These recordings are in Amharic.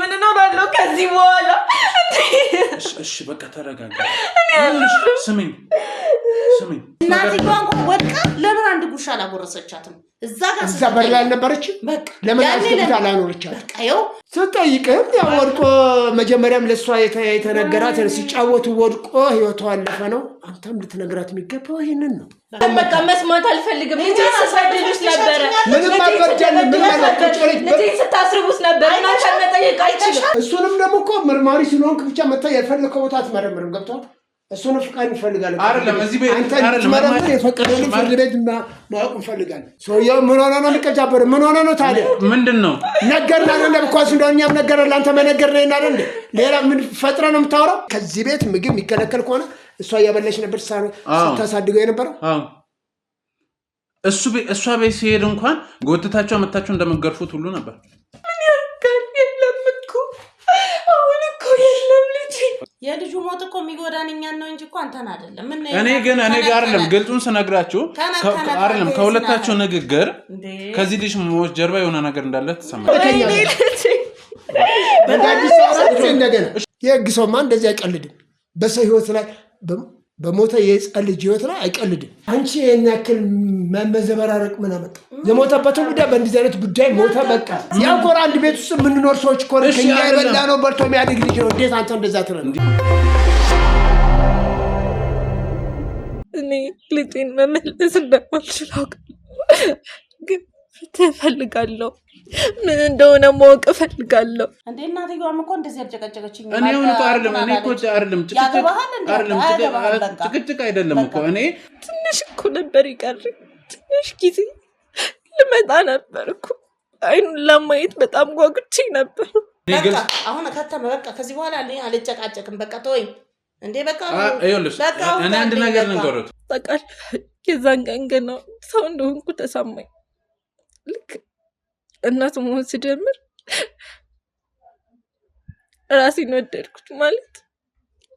ምን ነው ባለው ከዚህ በኋላ እሺ በቃ ተረጋጋ ስሚኝ እናቴ እንኳን ወድቃ ለምን አንድ ጉርሻ አላጎረሰቻትም እዛ በር ላይ አልነበረች ለምን አስገብታ አላኖረቻት በቃ ይኸው ስትጠይቅም ያው ወድቆ መጀመሪያም ለሷ የተነገራት ሲጫወቱ ወድቆ ህይወቷ አለፈ ነው አንተም ልትነግራት የሚገባው ይሄንን ነው በቃ መስማት አልፈልግም ልጅ ስታስረዱስ ነበር ምንም አልበደልም ልጅ ስታስርቡስ ነበር እና ከመጠየቅ አይችልም እሱንም ደግሞ እኮ መርማሪ ስለሆንክ ብቻ መጣ የፈለከው ቦታ አትመረምርም ገብቷል እሱን ፍቃድ እንፈልጋለን አይደለም እዚህ ቤት አንተ መረመር የፈቀደልን ፍርድ ቤት ማወቅ እንፈልጋለን ሰውየው ምን ሆነ ነው የሚቀጃበር ምን ሆነ ነው ታዲያ ምንድነው ነገርና እንደ ኳስ እንደኛም ነገርና አንተ መነገርና አይደል እንዴ ሌላ ምን ፈጥረ ነው የምታወራው ከዚህ ቤት ምግብ የሚከለከል ከሆነ እሷ ያበለሽ ነበር ስታሳድገው የነበረው እሷ ቤት ሲሄድ እንኳን ጎትታቸው መታቸው እንደመገርፉት ሁሉ ነበር የልጁ ሞት እኮ የሚጎዳንኛን ነው እንጂ እኮ አንተን አይደለም እኔ ጋር አይደለም ግልጹን ስነግራችሁ አይደለም ከሁለታችሁ ንግግር ከዚህ ልጅ ሞት ጀርባ የሆነ ነገር እንዳለ ተሰማኝ በዳዲስ አራት እንደገና የህግ ሰውማ እንደዚህ አይቀልድም በሰው ህይወት ላይ በሞተ የህፃን ልጅ ህይወት ላይ አይቀልድም አንቺ የኔ ያክል መመዘበራረቅ ምን አመጣ የሞተበት ጉዳይ በእንዲህ አይነት ጉዳይ ሞተ በቃ ያው ኮራ አንድ ቤት ውስጥ የምንኖር ሰዎች ኮራ ከኛ ይበላ ነው በርቶ የሚያድግ ልጅ ነው እንዴት አንተ እንደዛ ትላለህ እኔ ልጤን መመለስ እንደማልችል አውቃለሁ ግን እፈልጋለሁ ምን እንደሆነ ማወቅ እፈልጋለሁ እንዴ እናትየዋም እኮ እንደዚህ አጨቀጨቀችኝ እኔ አይደለም ጭቅጭቅ አይደለም እኮ እኔ ትንሽ እኮ ነበር ይቀርኝ ትንሽ ጊዜ ልመጣ ነበር እኮ አይኑን ለማየት በጣም ጓጉቼ ነበር በቃ አሁን ከተመ በቃ ከዚህ በኋላ አልጨቃጨቅም በቃ ተወኝ እንዴ በቃ እኔ አንድ ነገር ልንገርህ በቃ የዛን ቀን ገና ሰው እንደሆንኩ ተሰማኝ ልክ እናት መሆን ስጀምር ራሴን ወደድኩት ማለት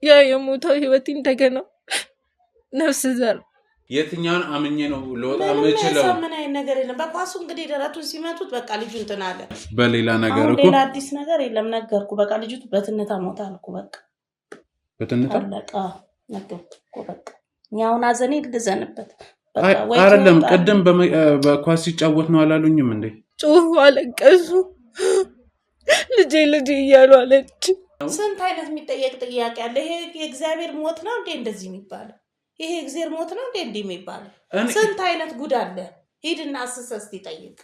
ያ የሞተው ህይወት እንደገና ነፍስ ዘር የትኛውን አምኜ ነው ለወጣ የምችለው ምን አይነት ነገር የለም በቃ እሱ እንግዲህ ደረቱን ሲመቱት በቃ ልጁ እንትን አለ በሌላ ነገር እኮ ሌላ አዲስ ነገር የለም ነገርኩ በቃ ልጁ በትንታ ሞታ አልኩ በቃ በትንታ በቃ ነገርኩ በቃ ያውን አዘኔ ልዘንበት አይደለም ቀደም በኳስ ሲጫወት ነው አላሉኝም እንዴ ጮሁ አለቀሱ ልጄ እያሉ አለች ስንት አይነት የሚጠየቅ ጥያቄ አለ ይሄ የእግዚአብሔር ሞት ነው እንዴ እንደዚህ የሚባለው ይሄ እግዚአብሔር ሞት ነው እንዴ እንዲህ የሚባለው ስንት አይነት ጉድ አለ ሂድና አስሰስቲ ጠይቅ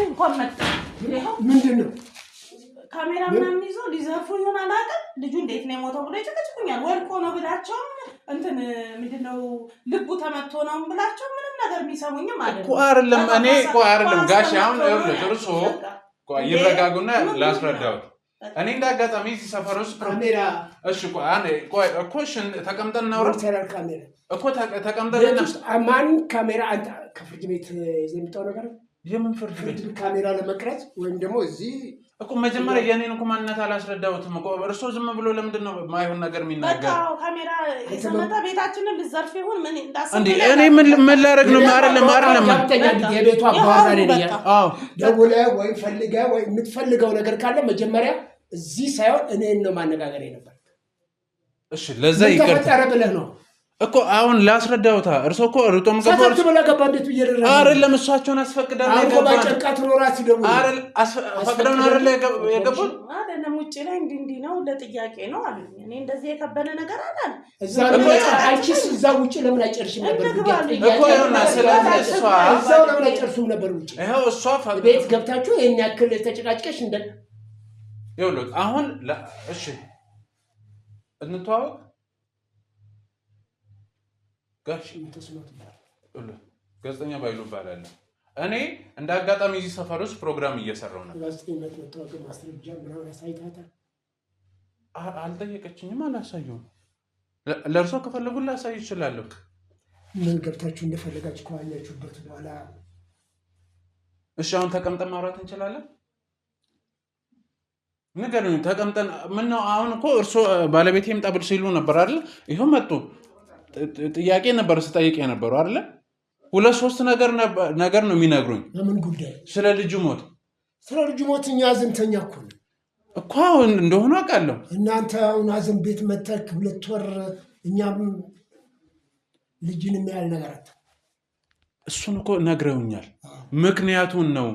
እንኳን መጣ ምንድነው ካሜራ ምናምን ይዞ ሊዘርፉ ይሆን አላውቅም ልጁ እንዴት ነው የሞተው ብሎ ይጨቀጭቁኛል ወልቆ ነው ብላቸው እንትን ምንድነው ልቡ ተመቶ ነው ብላቸው ምንም ነገር የሚሰሙኝም አይደለም እኮ አይደለም እኔ እኮ አይደለም ጋሽ አሁን ለጥርሶ ይረጋጉና ላስረዳው እኔ እንዳጋጣሚ እዚህ ሰፈር ውስጥ ካሜራ እሺ እኮ ተቀምጠን ነው ካሜራ እኮ ተቀምጠን ማን ካሜራ አንተ ከፍርድ ቤት የሚጣው ነገር የምን ፍርድ ቤት ካሜራ ለመቅረጽ ወይም ደግሞ እዚህ እኮ መጀመሪያ የኔን እኮ ማንነት አላስረዳሁትም እኮ እርሶ ዝም ብሎ ለምንድን ነው ማይሆን ነገር የሚናገር በቃ ካሜራ ይሰማታ ቤታችንን ልዘርፍ ይሁን ምን እንዳሰበ እንዴ እኔ ምን ላደርግ ነው አይደለም የቤቷ አባራሪ ነኝ አዎ ደውለህ ወይ ፈልገህ ወይ የምትፈልገው ነገር ካለ መጀመሪያ እዚህ ሳይሆን እኔን ነው ማነጋገር የነበር እሺ ለዛ ይቀርታ ብለህ ነው እኮ አሁን ላስረዳውታ እርሶ እኮ ሩጦም ሰፈር ተበላቀባ እንዴት ይየደረሰ አይደለም እሷቸውን አስፈቅደው ነው የገባ ጨንቃት ኖራት ሲደሙ አስፈቅደው ነው የገቡት አይደለም ውጪ ላይ እንዲህ ነው ለጥያቄ ነው አሉ እኔ እንደዚህ የከበደ ነገር አላል አንቺስ እዛ ውጪ ለምን አይጨርሽም ነበር እኮ ይሆና ስለዚህ እዛው ለምን አይጨርሱም ነበር ውጪ ይሄው እሷ ቤት ገብታችሁ የኛ ያክል ተጨቃጭቀሽ እንደ ይኸውልህ አሁን እሺ እንተዋወቅ ጋሽ ጋዜጠኛ ባይሉ ይባላል እኔ እንዳጋጣሚ እዚህ ሰፈር ውስጥ ፕሮግራም እየሰራው ነው ጋዜጠኝነት መተዋወቅ ማስረጃ ምናምን አሳይታታ አልጠየቀችኝም አላሳየውም ለእርሶ ከፈለጉ ላሳይ ይችላል ምን ገብታችሁ እንደፈለጋችሁ ከዋኛችሁበት በኋላ እሺ አሁን ተቀምጠን ማውራት እንችላለን ንገሩኝ ተቀምጠን ምን ነው አሁን እኮ እርሶ ባለቤቴ ይምጣ ብለው ሲሉ ነበር አይደል ይሄው መጡ ጥያቄ ነበር ስጠይቅ የነበረው አይደል ሁለት ሶስት ነገር ነው የሚነግሩኝ። ለምን ጉዳይ? ስለ ልጁ ሞት እኛ ሐዘንተኛ እኮ እንደሆነ አውቃለሁ። እናንተ አሁን ሐዘን ቤት መተክ 2 ወር እኛም ልጅን የሚያል ነገር አለ። እሱን እኮ ነግረውኛል። ምክንያቱን ነው።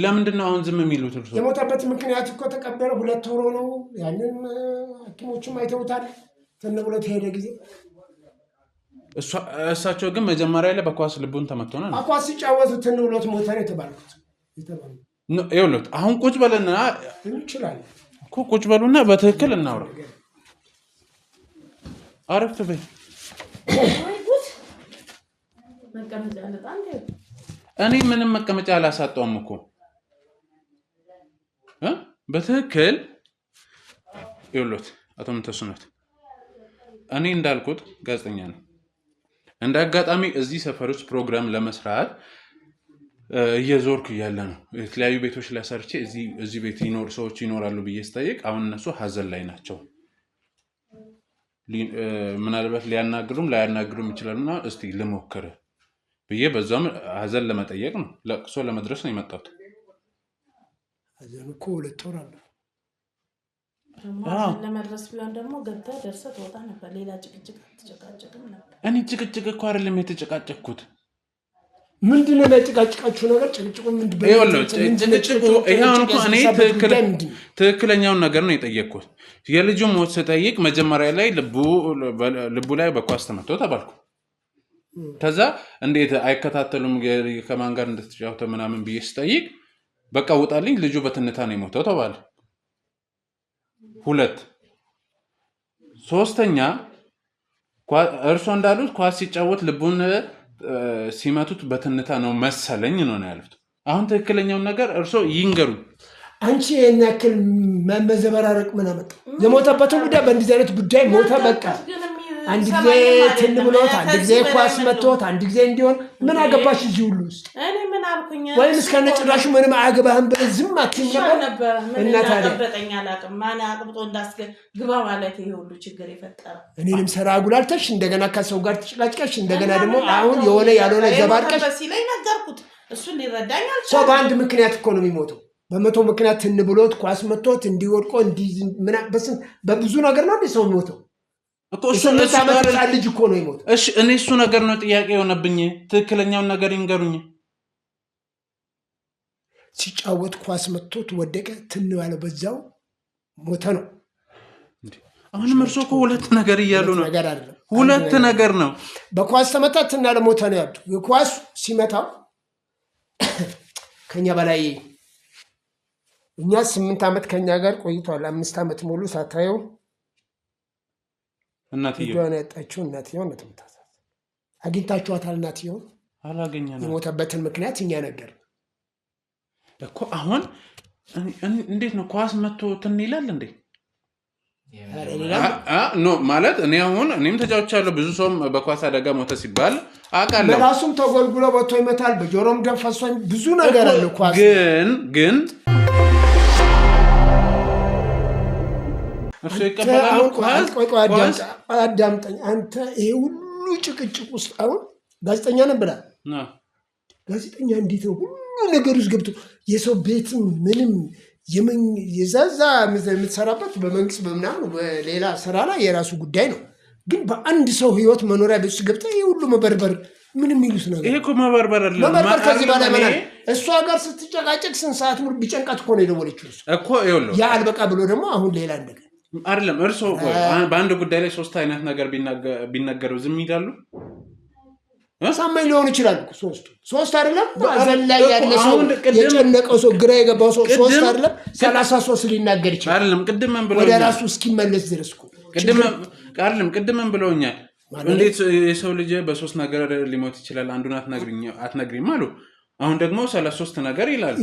ለምንድን ነው አሁን ዝም የሚሉት? እርሱ የሞተበት ምክንያት እኮ ተቀበለ 2 ወር ነው። ያንን ሐኪሞቹም አይተውታል። ተነብሎት ሄደ ጊዜ እሳቸው ግን መጀመሪያ ላይ በኳስ ልቡን ተመቶ ነው። ኳስ ሲጫወቱ ተነብሎት ሞተ ነው የተባሉት። ይኸውልህ አሁን ቁጭ በልና እንችላለን እኮ ቁጭ በሉና በትክክል እናውራ። አረፍት በይ። እኔ ምንም መቀመጫ አላሳጣውም እኮ በትክክል ይኸውልህ አቶ ምንተስኖት እኔ እንዳልኩት ጋዜጠኛ ነው። እንደ አጋጣሚ እዚህ ሰፈር ውስጥ ፕሮግራም ለመስራት እየዞርኩ እያለ ነው የተለያዩ ቤቶች ላይ ሰርቼ እዚህ ቤት ሰዎች ይኖራሉ ብዬ ስጠይቅ አሁን እነሱ ሀዘን ላይ ናቸው። ምናልባት ሊያናግሩም ላያናግሩም ይችላሉና እስቲ ልሞክር ብዬ በዛም ሀዘን ለመጠየቅ ነው፣ ለቅሶ ለመድረስ ነው የመጣሁት። ሀዘን እኮ 2 ወር አለ። ለመድረስ ቢሆን ደግሞ ገብተህ ደርሰህ ትወጣ ነበር። ሌላ ጭቅጭቅ አትጨቃጨቅም ነበር። እኔ ጭቅጭቅ እኮ አይደለም የተጨቃጨቅኩት። ምንድን ነው የሚያጨቃጭቃችሁ ነገር? ጭቅጭቁ ምንድን ነው? እኔ ትክክለኛውን ነገር ነው የጠየቅኩት። የልጁ ሞት ስጠይቅ መጀመሪያ ላይ ልቡ ላይ በኳስ ተመቶ ተባልኩ። ከዛ እንዴት አይከታተሉም ከማን ጋር እንደተጫወተ ምናምን ብዬ ስጠይቅ በቃ ውጣልኝ ልጁ በትንታ ነው የሞተው ተባለ። 2 3ኛ እርሶ እንዳሉት ኳስ ሲጫወት ልቡን ሲመቱት በትንታ ነው መሰለኝ ነው ያሉት። አሁን ትክክለኛውን ነገር እርሶ ይንገሩ። አንቺ የኛ ያክል መዘበራረቅ ምን አመጣ? የሞተበትን ጉዳይ በእንዲህ አይነት ጉዳይ ሞተ በቃ አንድ ጊዜ ትን ብሎት አንድ ጊዜ ኳስ መቶት አንድ ጊዜ እንዲሆን ምን አገባሽ እዚህ ሁሉ ውስጥ? እኔ ምን አልኩኝ? ወይስ ከነጭራሹ ምንም አያገባህም ብለህ ዝም አትይም ነበር? እና ታዲያ በጠኛ አላቅም ማን አቅብጦ ግባ ማለት ይሄ ሁሉ ችግር የፈጠረው እኔንም ሰራ አጉላልተሽ እንደገና ከሰው ጋር ትጭላጭቀሽ እንደገና ደግሞ አሁን የሆነ ያልሆነ ዘባርቀሽ በሲላይ ነገርኩት። እሱ ሊረዳኝ አልቻለም። ሰው በአንድ ምክንያት እኮ ነው የሚሞተው። በመቶ ምክንያት ትን ብሎት ኳስ መቶት እንዲወድቆ በብዙ ነገር ነው ሰው የሚሞተው እኮ። እሱ ልጅ እኮ ነው ይሞት። እሺ እኔ እሱ ነገር ነው ጥያቄ የሆነብኝ። ትክክለኛውን ነገር ይንገሩኝ። ሲጫወት ኳስ መቶት ወደቀ፣ ትን ያለው በዛው ሞተ ነው። አሁንም እርሶ እኮ 2 ነገር እያሉ ነው። 2 ነገር ነው። በኳስ ተመታ ትን ያለው ሞተ ነው ያሉት። የኳስ ሲመታው ከኛ በላይ እኛ 8 ዓመት ከኛ ጋር ቆይቷል። 5 ዓመት ሙሉ ሳታየው እናትየው ያጣችው እናትየው ነው ተመታታ። አግኝታችኋታል? እናትየው አላገኘንም። የሞተበትን ምክንያት እኛ ነገር እኮ አሁን እንዴት ነው ኳስ መቶ ትን ይላል እንዴ? ኖ ማለት እኔም ተጫውቻለሁ። ብዙ ሰውም በኳስ አደጋ ሞተ ሲባል አውቃለሁ። በራሱም ተጎልጉሎ ወጥቶ ይመታል። በጆሮም ደም ፈሷኝ ብዙ ነገር አለ። ኳስ ግን እሱ ይቀበላል። አዳምጠኝ አንተ። ይሄ ሁሉ ጭቅጭቅ ውስጥ አሁን ጋዜጠኛ ነበር። ጋዜጠኛ እንዴት ነው ሁሉ ነገር ውስጥ ገብቶ የሰው ቤትም ምንም የዛዛ የምትሰራበት በመንግስት በምናምን በሌላ ስራ ላይ የራሱ ጉዳይ ነው። ግን በአንድ ሰው ህይወት መኖሪያ ቤት ውስጥ ገብተህ ይሄ ሁሉ መበርበር ምንም ይሉት ነገር ይሄ እኮ መበርበር አይደለም። መበርበር ከዚህ በላይ ማለት እሷ ጋር ስትጨቃጨቅ ስንት ሰዓት ሙሉ ቢጨንቃት እኮ ነው የደወለችው እኮ። ይኸውልህ ያ አልበቃ ብሎ ደግሞ አሁን ሌላ ነገር አይደለም። እርሶ በአንድ ጉዳይ ላይ 3 አይነት ነገር ቢነገረው ዝም ይላሉ? ሳማኝ ሊሆን ይችላል። 3 አይደለም አዘላይ ያለ ሰው የጨነቀው ሰው ግራ የገባው ሰው 3 አይደለም 33 ሊናገር ይችላል። አይደለም ቅድም ምን ብለው ወደ ራሱ እስኪመለስ ድረስ እኮ ቅድም ምን ብለውኛል? እንዴት የሰው ልጅ በ3 ነገር ሊሞት ይችላል? አንዱን አትነግሪም አሉ። አሁን ደግሞ 33 ነገር ይላሉ።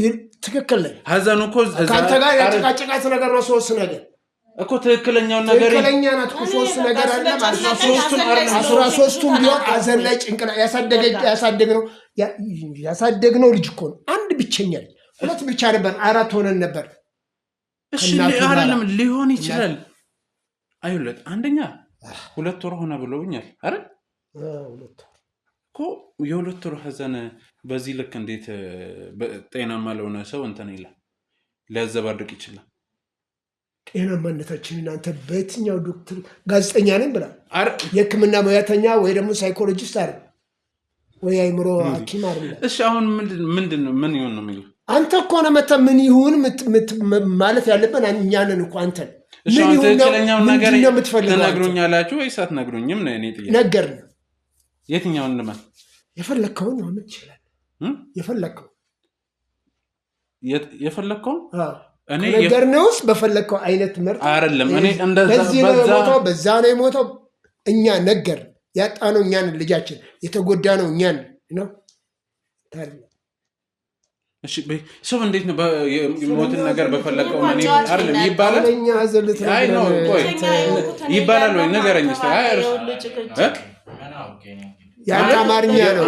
ትክክል ነው። ሀዘኑ እኮ ካንተ ጋር ያጨቃጨቃት ነገር ነው 3 ነገር እኮ ትክክለኛውን ነገር ትክክለኛ ናት እኮ 3 ነገር አለ። 13ቱም ቢሆን ሀዘን ላይ ጭንቅላ ያሳደግነው ልጅ እኮ ነው። አንድ ብቸኛ ልጅ 2 ብቻ ነበር፣ 4 ሆነን ነበር። እሺ አይደለም ሊሆን ይችላል። አይሁለት አንደኛ 2 ወር ሆነ ብለውኛል አይደል? 2 እኮ የሁለት ወር ሀዘን በዚህ ልክ እንዴት ጤናማ ለሆነ ሰው እንትን ይላል ሊያዘባርቅ ይችላል? ጤናማነታችንን አንተ በየትኛው ዶክተር ጋዜጠኛ ነኝ ብላ የሕክምና ሙያተኛ ወይ ደግሞ ሳይኮሎጂስት አይደል ወይ አይምሮ ሐኪም አይደል? እሺ አሁን ምንድን ነው ምን ይሁን ነው የሚለው? አንተ እኮ ነው መተህ ምን ይሁን ማለት ያለብን እኛንን እኮ አንተን እሺ አንተ ትክክለኛው ነገር ትነግሩኛላችሁ ወይስ አትነግሩኝም ነው እኔ ጥያቄ። ነገርን የትኛውን ልመን የፈለከውን ነው ምን ይችላል የፈለከው እኔ ነገርነውስ በፈለከው አይነት ምርጥ አይደለም። እኔ እንደዛ በዛ ነው የሞተው እኛ ነገር ያጣነው እኛን ልጃችን የተጎዳነው እኛን ነው ታዲያ። እሺ ሰው እንዴት ነው የሞትን ነገር በፈለከው ምን አይደለም ይባላል? እኛ ሀዘልት አይ ነው ቆይ ይባላል ወይ ነገረኝ እስቲ። አይ ያንተ አማርኛ ነው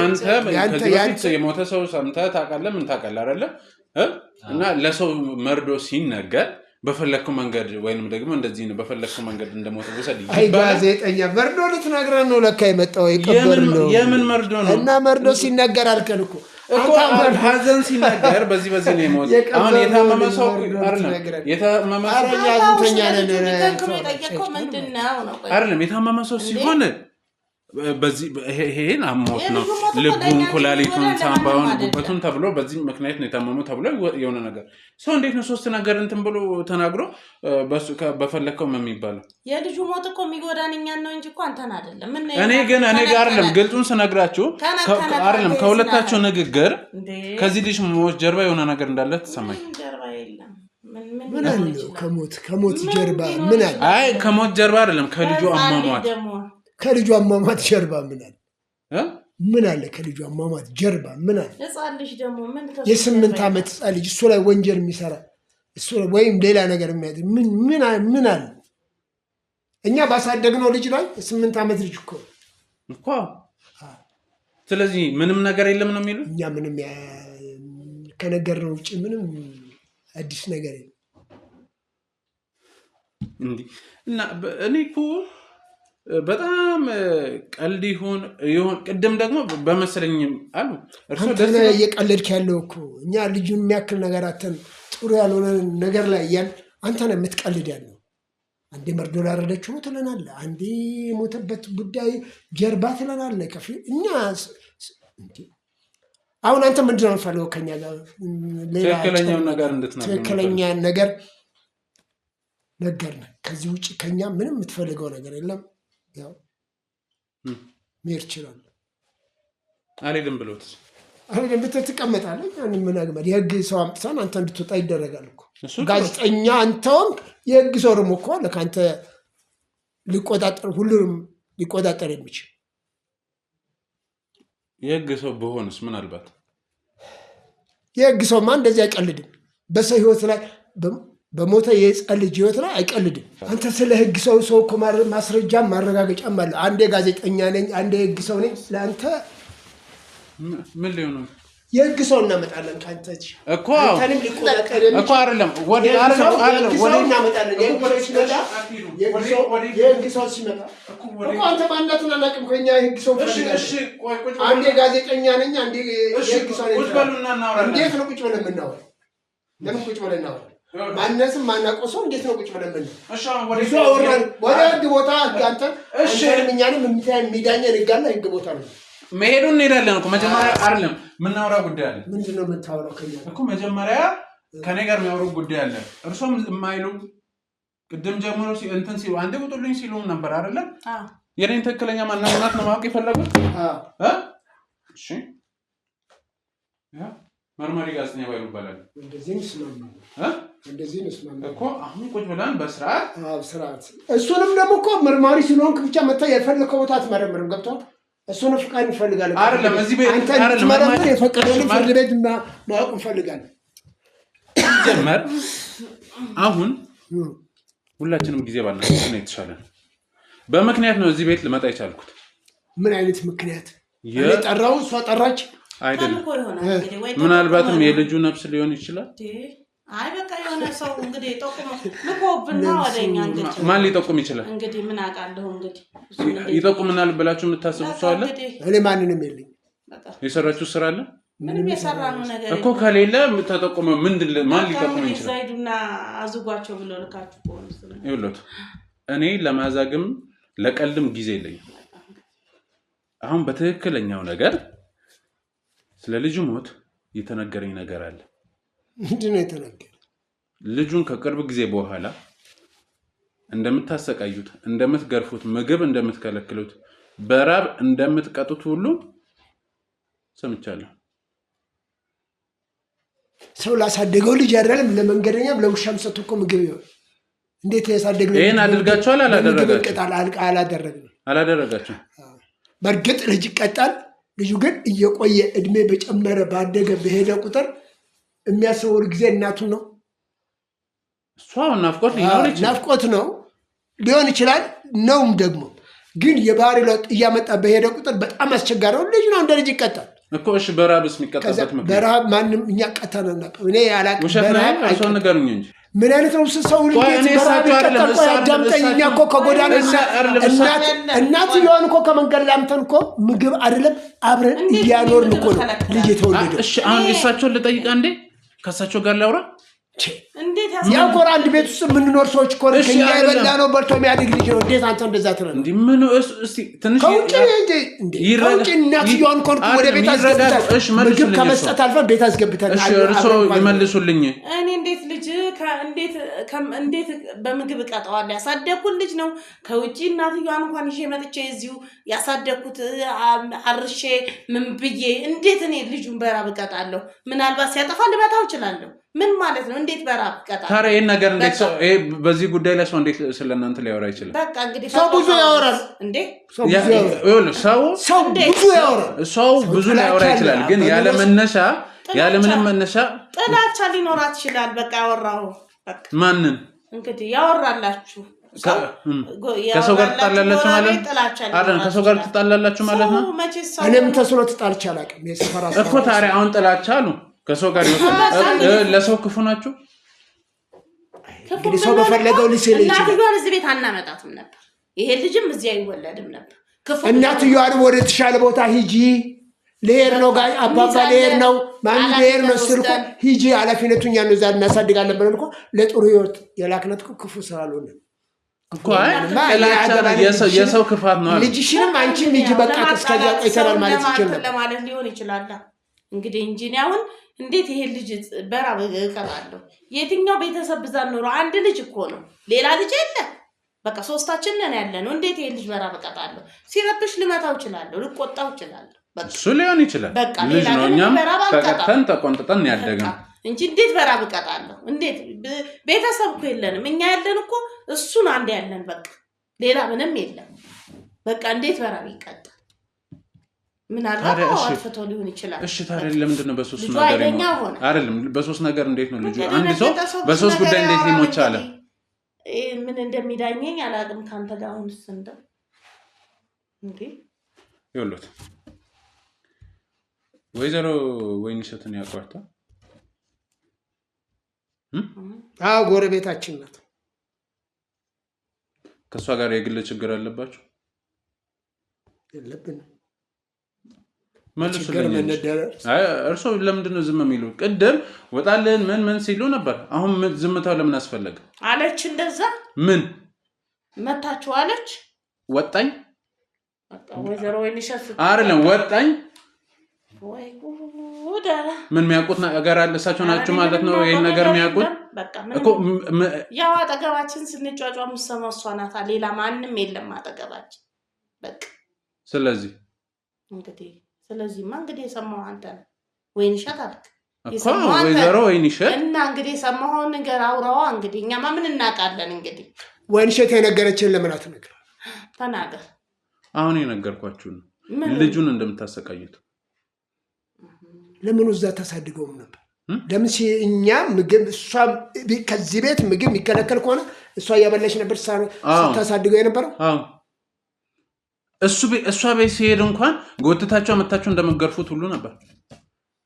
ያንተ የሞተ ሰው ሰምተህ ታውቃለህ? ምን ታውቃለህ አይደለ? እና ለሰው መርዶ ሲነገር በፈለከው መንገድ ወይንም ደግሞ እንደዚህ ነው በፈለከው መንገድ እንደሞተ ወሰድ ይባላል። አይ ጋዜጠኛ መርዶ ልትነግረን ነው ለካ የመጣው ይቀበል ነው። የምን መርዶ ነው? እና መርዶ ሲነገር አልከን እኮ ሀዘን ሲነገር በዚህ ነው የሞተ። አሁን የታመመ ሰው አይደለም የታመመ ሰው ሲሆን በዚህ ይሄን አሞት ነው ልቡን ኩላሊቱን ሳምባውን ጉበቱን ተብሎ በዚህ ምክንያት ነው የታመመው ተብሎ የሆነ ነገር ሰው እንዴት ነው ሶስት ነገር እንትን ብሎ ተናግሮ በፈለከው የሚባለው? የልጁ ሞት እኮ የሚጎዳን እኛን ነው እንጂ እኮ አንተን አይደለም። እኔ ጋር አይደለም ግልጹን ስነግራችሁ አይደለም ከሁለታችሁ ንግግር ከዚህ ልጅ ሞት ጀርባ የሆነ ነገር እንዳለ ተሰማኝ። ጀርባ የለም ምን አለ ከሞት ጀርባ ምን አለ? አይ ከሞት ጀርባ አይደለም ከልጁ አሟሟት ከልጁ አሟሟት ጀርባ ምን አለ? ምን አለ ከልጁ አሟሟት ጀርባ ምን አለ? ህፃን ልጅ ደግሞ ምን የ8 ዓመት ህፃን ልጅ እሱ ላይ ወንጀል የሚሰራ እሱ ወይም ሌላ ነገር የሚያደርግ ምን አለ? እኛ ባሳደግነው ልጅ ላይ 8 ዓመት ልጅ እኮ ስለዚህ ምንም ነገር የለም ነው የሚሉ እኛ ምንም ከነገርነው ውጭ ምንም አዲስ ነገር የለም እንዴ። እና እኔ እኮ በጣም ቀልድ ይሁን ቅድም ደግሞ በመሰለኝም አሉ እርሶ ደስ ነው እየቀለድክ ያለው እኮ እኛ ልጁን የሚያክል ነገር አተን ጥሩ ያልሆነ ነገር ላይ ያን አንተ ነው የምትቀልድ ያለው። አንዴ መርዶ ላረደችው ትለናለህ፣ አንዴ የሞተበት ጉዳይ ጀርባ ትለናለህ። ከፊ እኛ አሁን አንተ ምንድን ነው የምትፈልገው ከኛ ጋር? ትክክለኛው ነገር እንድትነግረን ትክክለኛ ነገር ነገርነህ። ከዚህ ውጭ ከኛ ምንም የምትፈልገው ነገር የለም። ያው ሜር ይችላል አልሄድም ብሎት አልሄድም ብትል ትቀመጣለህ። ያንን ምን አግባብ የህግ ሰው አምጥተን አንተ እንድትወጣ ይደረጋል እኮ ጋዜጠኛ አንተውም የህግ ሰው ደግሞ እኮ ለካንተ ሊቆጣጠር ሁሉንም ሊቆጣጠር የሚችል የህግ ሰው በሆነስ ምናልባት የህግ ሰውማ እንደዚህ አይቀልድም። በሰው ህይወት ላይ በሞተ የህፃን ልጅ ህይወት ላይ አይቀልድም። አንተ ስለ ህግ ሰው እኮ ማስረጃም ማረጋገጫም አለ። አንዴ ጋዜጠኛ ነኝ፣ አንዴ የህግ ሰው ነኝ። ለአንተ ምን ሊሆን ነው? የህግ ሰው እናመጣለን ካንተ እኮ አንተንም ሊቆጣጠር እኮ አይደለም ወዲ እናመጣለን። የህግ ሰው ሲመጣ እኮ አንተ ማንነቱን አናውቅም። ከኛ የህግ ሰው አንዴ ጋዜጠኛ ነኝ፣ አንዴ የህግ ሰው ነኝ። እንዴት ነው ቁጭ ብለን የምናወራው? ለምን ቁጭ ብለን እናወራለን? ማንነትም ማናውቀው ሰው እንዴት ነው ቁጭ ብለን የምናወራው? ወደ ህግ ቦታ አንተንም እኛንም የሚዳኘን ህግ አለ። ህግ ቦታ ነው መሄዱን እንሄዳለን እኮ መጀመሪያ አይደለም የምናወራው ጉዳይ አለ። ምንድነው የምታወራው ከኛ እኮ መጀመሪያ ከኔ ጋር የሚያወሩ ጉዳይ አለ። እርሶም የማይሉ ቅድም ጀምሮ እንትን ሲሉ አንዴ ቁጥልኝ ሲሉ ነበር አይደለም? የኔን ትክክለኛ ማንነት ነው ማወቅ የፈለጉት? እሺ መርማሪ ጋዜጠኛ ባይሉ ይባላል። እንደዚህ ነው እኮ አሁን ቁጭ ብለን በስርዓት እሱንም ደግሞ እኮ መርማሪ ስለሆንክ ብቻ መጥተህ የፈለከው ቦታ አትመረምርም። ገብቶሃል? እሱን ፍቃድ እንፈልጋለን አይደለም። እዚህ ቤት አንተ እንድትመረምር የፈቀደልን ፍርድ ቤት ማወቅ እንፈልጋለን። ጀመር አሁን ሁላችንም ጊዜ ባልነው ነው የተሻለ ነው። በምክንያት ነው እዚህ ቤት ልመጣ የቻልኩት። ምን አይነት ምክንያት? እኔ ጠራው እሷ ጠራች አይደለም። ምናልባትም የልጁ ነፍስ ሊሆን ይችላል። አይ በቃ የሆነ ሰው እንግዲህ ጠቁሞ ልቆብና ወደኛ እንግዲህ ማን ሊጠቁም ይችላል? እንግዲህ ምን አውቃለሁ እንግዲህ ይጠቁምናል ብላችሁ የምታስቡ ሰው አለ? እኔ ማንንም የለኝም። የሰራችሁ ስራ አለ ምንም የሰራነው ነገር እኮ ከሌለ ተጠቆመ ምንድነው ማን ሊጠቆም ይችላል ዘይዱና አዝጓቸው ብሎ ልካችሁ ቆንስ ይኸውልህ እኔ ለማዛግም ለቀልድም ጊዜ የለኝም አሁን በትክክለኛው ነገር ስለ ልጁ ሞት የተነገረኝ ነገር አለ ምንድነው የተነገረ ልጁን ከቅርብ ጊዜ በኋላ እንደምታሰቃዩት እንደምትገርፉት ምግብ እንደምትከለክሉት በራብ እንደምትቀጡት ሁሉ ሰምቻለሁ ሰው ላሳደገው ልጅ አይደለም ለመንገደኛም ለውሻም ሰጥቶ ምግብ ይሆን እንዴት ያሳደገው ይሄን አድርጋችኋል አላደረጋችሁም በርግጥ ልጅ ይቀጣል ልጁ ግን እየቆየ እድሜ በጨመረ ባደገ በሄደ ቁጥር የሚያስበው ጊዜ እናቱን ነው እሷው ናፍቆት ነው ሊሆን ይችላል ነውም ደግሞ ግን የባህሪ ለውጥ እያመጣ በሄደ ቁጥር በጣም አስቸጋሪ ነው ልጅ ነው እንደ ልጅ ይቀጣል እኮ እሺ በራብስ የሚቀጣበት ምክንያት በራብ ማንንም እኛ ቀጣናና እኔ ያላቅ በራብ እሷን ነገሩኝ እንጂ ምን አይነት ነው ሰው ልጅ በራብ ይቀጣል ያዳምጠኛ እኮ ከጎዳና እናት ይሆን እኮ ከመንገድ ላምተን እኮ ምግብ አይደለም አብረን እያኖርን እኮ ልጅ የተወለደው እሺ አሁን እሳቸውን ልጠይቅ አንዴ ከሳቸው ጋር ላውራ እንዴት ያው ኮራ አንድ ቤት ውስጥ ምንኖር ሰዎች ኮራ ከኛ ይበላ ነው በርቶ የሚያድግ ልጅ ነው እንዴት አንተ እንደዛ ትረዳ እንዴ ምን እስቲ ትንሽ ከውጭ እናት ይሆን ኮር ወደ ቤት አስገብታል ምግብ ከመስጠት አልፈን ቤት አስገብታል እሺ እርሶ ይመልሱልኝ እኔ እንዴት ልጅ እንዴት በምግብ እቀጣዋለሁ ያሳደኩት ልጅ ነው ከውጭ እናትየዋን እንኳን ይዤ መጥቼ እዚሁ ያሳደኩት አርሼ ምን ብዬ እንዴት እኔ ልጁን በራብ እቀጣለሁ ምናልባት ሲያጠፋ ልመታው እችላለሁ ምን ማለት ነው እንዴት በራብ እቀጣለሁ ታዲያ ይሄን ነገር እንዴት ሰው በዚህ ጉዳይ ላይ ሰው እንዴት ስለናንተ ሊያወራ ይችላል በቃ እንግዲህ ሰው ብዙ ያወራል እንዴ ሰው ብዙ ያወራል ሰው ብዙ ሊያወራ ይችላል ግን ያለ ምንም መነሻ ጥላቻ ሊኖራት ይችላል በቃ ያወራው በቃ ማንን እንግዲህ ያወራላችሁ ከሰው ጋር ተጣላላችሁ ማለት አይደል ከሰው ጋር ተጣላላችሁ ማለት ነው እኔም ተስሎ ተጣልቻ አላውቅም የሰፈራ እኮ ታዲያ አሁን ጥላቻ አሉ ከሰው ጋር ለሰው ክፉ ናችሁ እንግዲህ ሰው በፈለገው ሊስል ይችላል እናትየዋን እዚህ ቤት አናመጣትም ነበር ይሄ ልጅም እዚህ አይወለድም ነበር እናትየዋን ወደ ተሻለ ቦታ ሂጂ ለሄር ነው ጋር አባባ ለሄር ነው ማን ለሄር ነው ስልኩ ሂጂ ኃላፊነቱን ያን ነው ዛሬ እናሳድጋለን ብለን እኮ ለጥሩ ህይወት የላክነት ክፉ ስላልሆነ እኮ የሰው ክፋት ነው ልጅሽንም አንቺም ሂጂ በቃ እስከዚያ ቆይተናል ማለት ይችላል ለማለት ሊሆን ይችላል እንግዲህ ኢንጂኒያውን እንዴት ይሄ ልጅ በራብ እቀጣለሁ የትኛው ቤተሰብ ብዛት ኖሮ አንድ ልጅ እኮ ነው ሌላ ልጅ የለ በቃ ሶስታችን ነን ያለነው እንዴት ይሄ ልጅ በራብ እቀጣለሁ ሲረብሽ ልመታው እችላለሁ ልቆጣው እችላለሁ እሱ ሊሆን ይችላል ልጅ ነው እኛም ተቀጥተን ተቆንጥጠን ያደግን እንጂ እንዴት በራብ እቀጣለሁ እንዴት ቤተሰብ እኮ የለንም እኛ ያለን እኮ እሱን አንድ ያለን በቃ ሌላ ምንም የለም በቃ እንዴት በራብ ይቀጣል ምናልባት አጥፍቶ ሊሆን ይችላል እሺ ታዲያ ለምንድን ነው በሶስት ነገር አይደለም በሶስት ነገር እንዴት ነው ልጁ አንድ ሰው በሶስት ጉዳይ እንዴት ሊሞት ቻለ ምን እንደሚዳኘኝ አላውቅም ካንተ ጋር አሁንስ እንደው እንዴ ይኸውልህ ወይዘሮ ወይንሸትን ያቋርታ ጎረቤታችን ናት ከሷ ጋር የግል ችግር አለባችሁ የለብንም መልሱልኝ እርሶ ለምንድን ነው ዝም የሚሉ ቅድም ወጣለን ምን ሲሉ ነበር አሁን ዝምታው ለምን አስፈለገ አለች እንደዛ ምን መታችሁ አለች ወጣኝ ወይዘሮ ወይንሸት አይደለም ወጣኝ ወይ ጉዳ ምን የሚያውቁት ነገር አለ እሳቸው ናቸው ማለት ነው ይሄን ነገር የሚያውቁት እኮ ያው አጠገባችን ስንጫጫ ሙሰማው እሷ ናት ሌላ ማንም የለም አጠገባችን በቃ ስለዚህ እንግዲህ የሰማው አንተ ነው ወይንሸት አልክ እኮ ወይዘሮ ወይንሸት እና እንግዲህ የሰማው ነገር አውራዋ እንግዲህ እኛማ ምን እናውቃለን እንግዲህ ወይንሸት የነገረችን ለምን አትነግር ተናገር አሁን የነገርኳችሁ ነው ልጁን እንደምታሰቃዩት ለምን እዛ ተሳድገውም ነበር ለምን እኛ ምግብ እሷ ከዚህ ቤት ምግብ የሚከለከል ከሆነ እሷ ያበላሽ ነበር ተሳድገው የነበረው እሷ ቤት ሲሄድ እንኳን ጎትታቸው አመጣቸው እንደመገርፉት ሁሉ ነበር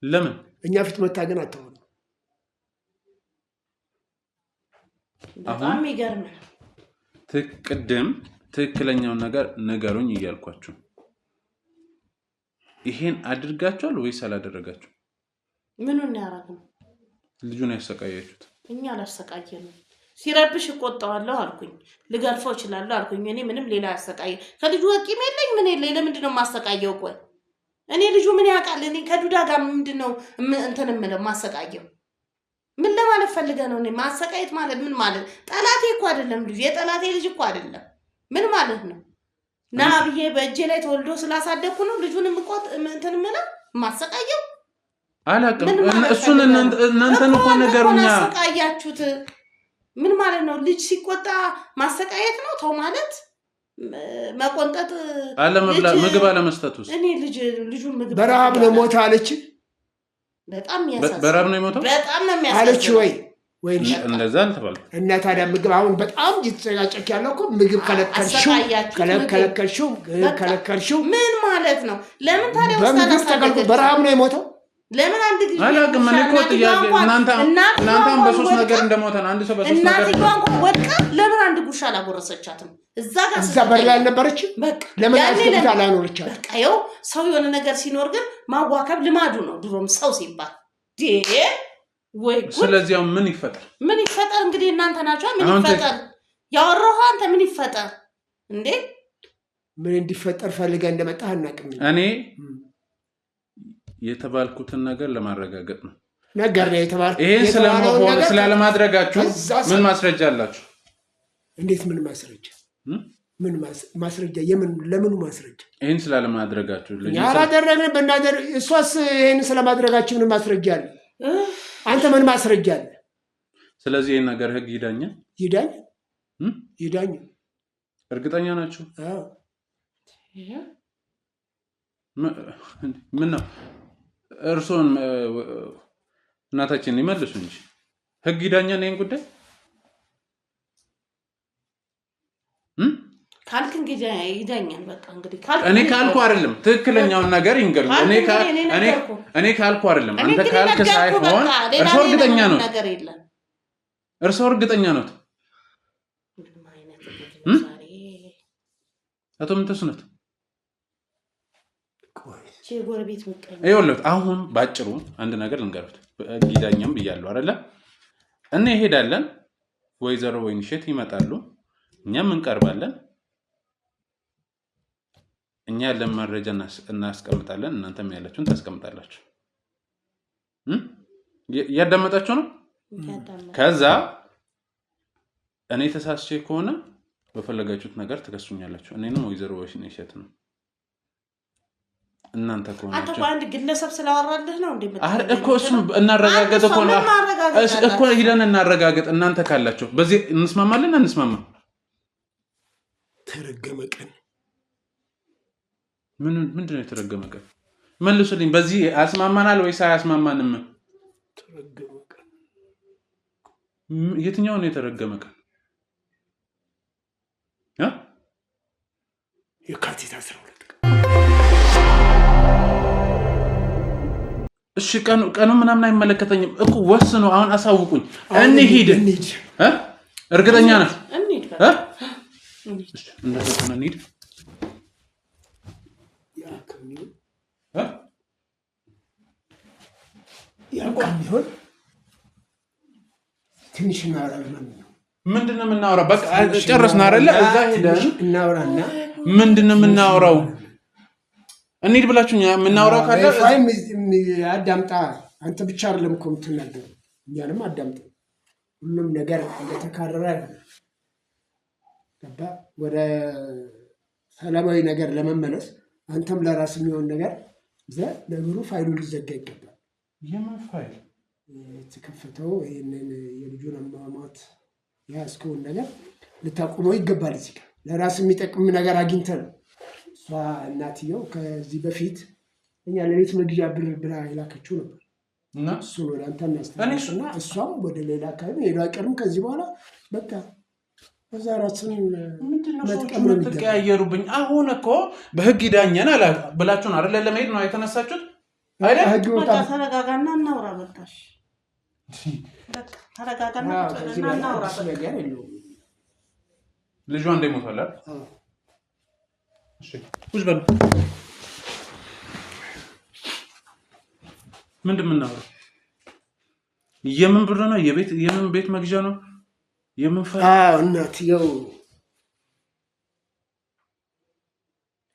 ለምን እኛ ፊት መታገን አተው በጣም ይገርም ትክክለኛው ነገር ነገሩኝ እያልኳችሁ ይሄን አድርጋችኋል ወይስ አላደረጋችሁ? ምኑን ያረጋው? ልጁን ያሰቃያችሁት? እኛ አላሰቃየንም። ሲረብሽ እቆጣዋለሁ አልኩኝ፣ ልገርፈው እችላለሁ አልኩኝ። እኔ ምንም ሌላ ያሰቃየ ከልጁ ወቂም የለኝ ምን የለኝ። ለምንድን ነው ማሰቃየው? ቆይ እኔ ልጁ ምን ያውቃል? እኔ ከዱዳ ጋር ምንድን ነው እንትን እምለው ማሰቃየው? ምን ለማለት ፈልገህ ነው? እኔ ማሰቃየት ማለት ምን ማለት? ጠላቴ እኮ አይደለም ልጁ፣ የጠላቴ ልጅ እኮ አይደለም። ምን ማለት ነው? ና ብዬ በእጄ ላይ ተወልዶ ስላሳደኩ ነው ልጁን ምቆጥ እንትን እምለው ማሰቃየው? አላውቅም። እሱን እናንተን እኮ ነገሩኛ ማሰቃያችሁት ምን ማለት ነው? ልጅ ሲቆጣ ማሰቃየት ነው? ተው ማለት መቆንጠጥ አለመብላት ምግብ አለመስጠቱስ? እኔ ልጁን ምግብ በረሃብ ነው ሞተ አለች። በጣም ያሳዝናል። በረሃብ ነው የሞተው በጣም ነው የሚያሳዝነው አለች ወይ እንደዛ አልተባለም። እና ታዲያ ምግብ አሁን በጣም እየተጨቃጨቅ ያለው እኮ ምግብ ከለከልሽው ምን ማለት ነው? ለምን ታዲያ ወስታላስ ተከልኩ በረሃብ ነው የሞተው? ለምን አንድ ጊዜ አላውቅም። እኔ እኮ ጥያቄ እናንተም በሶስት ነገር እንደሞተን አንድ ሰው በሶስት ነገር እናንተ ወድቃ ለምን አንድ ጉርሻ አላጎረሰቻትም? እዛ በር ላይ አልነበረች? ለምን አስገብታ አላኖረቻት? በቃ ይኸው ሰው የሆነ ነገር ሲኖር ግን ማዋከብ ልማዱ ነው ድሮም ሰው ሲባል ወይ። ስለዚህ ምን ይፈጠር እንግዲህ እናንተ ናችሁ። ምን ይፈጠር ያወራው አንተ ምን ይፈጠር እንዴ? ምን እንዲፈጠር ፈልጋ እንደመጣህ አናውቅም። እኔ የተባልኩትን ነገር ለማረጋገጥ ነው ነገር ነው የተባልኩት። ይሄን ስለመሆን ስላለማድረጋችሁ ምን ማስረጃ አላችሁ? እንዴት ምን ማስረጃ? ምን ማስረጃ? ለምኑ ማስረጃ? ይሄን ስላለማድረጋችሁ ያላደረግን በእናደር እሷስ ይሄን ስለማድረጋችሁ ምን ማስረጃ አለ? አንተ ምን ማስረጃ አለ? ስለዚህ ይሄን ነገር ህግ ይዳኝ። እርግጠኛ ናችሁ? አዎ። ምን ነው እርሶን እናታችን ይመልሱ እንጂ ህግ ይዳኛል ይሄን ጉዳይ ካልክ እንግዲህ ይዳኛል። በቃ እንግዲህ እኔ ካልኩ አይደለም ትክክለኛውን ነገር ይንገሩኝ። እኔ ካልኩ አይደለም አንተ ካልክ ሳይሆን እርሶ እርግጠኛ ነው ነገር የለም። እርሶ እርግጠኛ ነው አቶ ምንተስነት ጎረቤት መቀኝ ይኸውልህ አሁን ባጭሩ አንድ ነገር ልንገሩት። ጊዳኛም ብያለሁ አይደለ? እና ይሄዳለን ወይዘሮ ወይንሸት ይመጣሉ፣ እኛም እንቀርባለን። እኛ ያለን መረጃ እናስቀምጣለን፣ እናንተም ያላችሁን ታስቀምጣላችሁ። ያዳመጣችሁ ነው። ከዛ እኔ ተሳስቼ ከሆነ በፈለጋችሁት ነገር ትከሱኛላችሁ። እኔንም ወይዘሮ ወይንሸት ነው እናንተ ከሆነ አንተ አንድ ግለሰብ ስላወራልህ ነው እንዴ? እኮ እሱን እናረጋግጥ እኮ ሄደን እናረጋግጥ። እናንተ ካላችሁ በዚህ እንስማማለን አንስማማም? ተረገመ ቀን ምንድነው የተረገመ ቀን? መልሱልኝ። በዚህ አስማማናል ወይስ አያስማማንም? ተረገመ ቀን የትኛው ነው የተረገመ ቀን? የካቲት 12 እሺ ቀኑ ምናምን አይመለከተኝም እኮ ወስኑ። አሁን አሳውቁኝ። እንሂድ። እርግጠኛ ነህ? እሺ እንደዛ እንሂድ። ያቆም ትንሽ ምንድነው የምናወራው? በቃ ጨረስን አይደለ? እዛ ሄደን እናወራና ምንድነው የምናወራው? እንሂድ ብላችሁኛ የምናወራው ካለ አዳምጣ። አንተ ብቻ አይደለም እኮ የምትናገረው፣ እኛንም አዳምጣ። ሁሉም ነገር እንደተካረረ ገባ። ወደ ሰላማዊ ነገር ለመመለስ አንተም ለራስ የሚሆን ነገር ነገሩ ፋይሉ ሊዘጋ ይገባል። የምን ፋይል? የተከፈተው ይሄንን የልጁን አሟሟት ያስከውን ነገር ልታቆመው ይገባል። እዚህ ጋር ለራስ የሚጠቅም ነገር አግኝተህ ነው። እሷ እናትየው ከዚህ በፊት እኛ ለቤት መግዣ ብር ብላ የላከችው ነበር እና እሱን ወደ አንተ እናስተላልፍና እሷም ወደ ሌላ አካባቢ ሄዶ አይቀርም። ከዚህ በኋላ በቃ በዛ ራስን መጥቀም ነው የምትቀያየሩብኝ። አሁን እኮ በህግ ይዳኘን አላ ብላችሁን አይደለ? ለመሄድ ነው የተነሳችሁት አይደል? ተረጋጋና እናውራ። በቃሽ በቃ ተረጋጋና እናውራ። ልጇ እንደሞታል አይደል? እሺ ውስጥ በሉ ምንድን ነው የምን ብር ነው? የምን ቤት መግዣ ነው? የምን እናትየው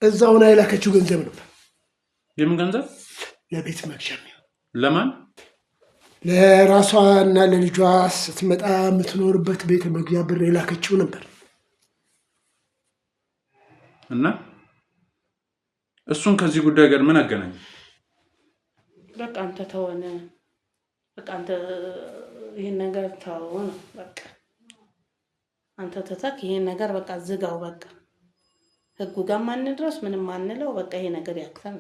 እዛው ላይ ላከችው ገንዘብ ነበር። የምን ገንዘብ? ለቤት መግዣ። ለማን? ለራሷና ለልጇ ስትመጣ የምትኖርበት ቤት መግዣ ብር የላከችው ነበር። እና እሱን ከዚህ ጉዳይ ጋር ምን አገናኝ? በቃ አንተ ተወነ። በቃ አንተ ይሄን ነገር ተወው ነው በቃ አንተ ተተክ ይሄን ነገር በቃ ዝጋው። በቃ ህጉ ጋር ማንድረስ ምንም ማንለው በቃ ይሄ ነገር ያክተን።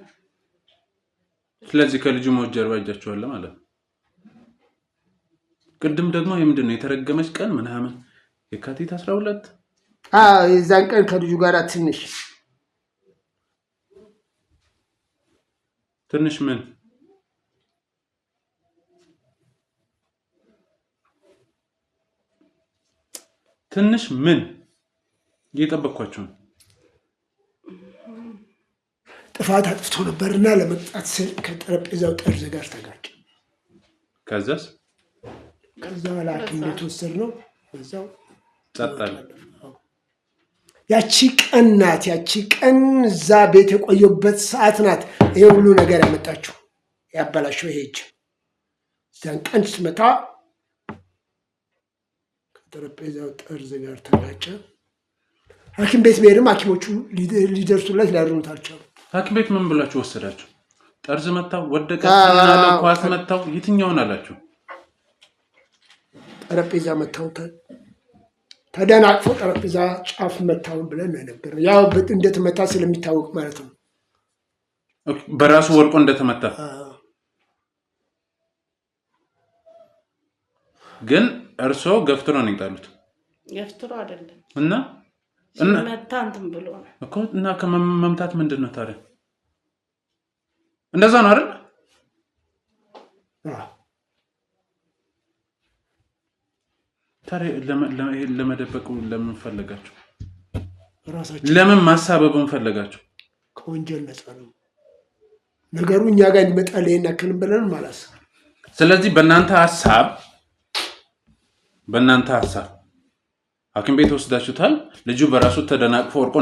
ስለዚህ ከልጁ ሞት ጀርባ እጃቸዋለ ማለት ነው። ቅድም ደግሞ የምንድን ነው የተረገመች ቀን ምናምን የካቲት 12 የዛን ቀን ከልጁ ጋር ትንሽ ምን ትንሽ ምን እየጠበቅኳቸው ነው። ጥፋት አጥፍቶ ነበርና ለመቅጣት ስል ከጠረጴዛው ጠርዝ ጋር ተጋጨ። ከዛ በኋላ ሐኪም ቤት ወሰድነው። በዛው ጸጥ አለ። ያቺ ቀን ናት። ያቺ ቀን እዛ ቤት የቆየበት ሰዓት ናት ይሄ ሁሉ ነገር ያመጣችው ያበላሸው። ይሄ እጅ እዛን ቀን ስመጣ ከጠረጴዛው ጠርዝ ጋር ተጋጨ። ሐኪም ቤት ብሄድም ሐኪሞቹ ሊደርሱለት ሊያድኑት አልቻሉ። ሐኪም ቤት ምን ብላችሁ ወሰዳችሁ? ጠርዝ መታው፣ ወደቀ፣ ኳስ መታው፣ የትኛውን አላችሁ? ጠረጴዛ መታው፣ ተደናቅፎ ጠረጴዛ ጫፍ መታውን ብለን ነበር። ያው እንደተመታ ስለሚታወቅ ማለት ነው። በራሱ ወርቆ እንደተመታ ግን እርሶ ገፍትሮ ነው የጣሉት? ገፍትሮ አይደለም እና መታ እንትን ብሎ ነው እኮ። እና ከመምታት ምንድን ነው ታዲያ? እንደዛ ነው አይደል? ታዲያ ለመደበቅ ለምን ፈለጋችሁ? ለምን ማሳበብን ፈለጋችሁ? ከወንጀል ነፃ ነው ነገሩ። እኛ ጋር ይመጣል ይሄን አክልም ብለን ማለት። ስለዚህ በእናንተ ሐሳብ ሐኪም ቤት ወስዳችሁታል። ልጁ በራሱ ተደናቅፎ ወርቆ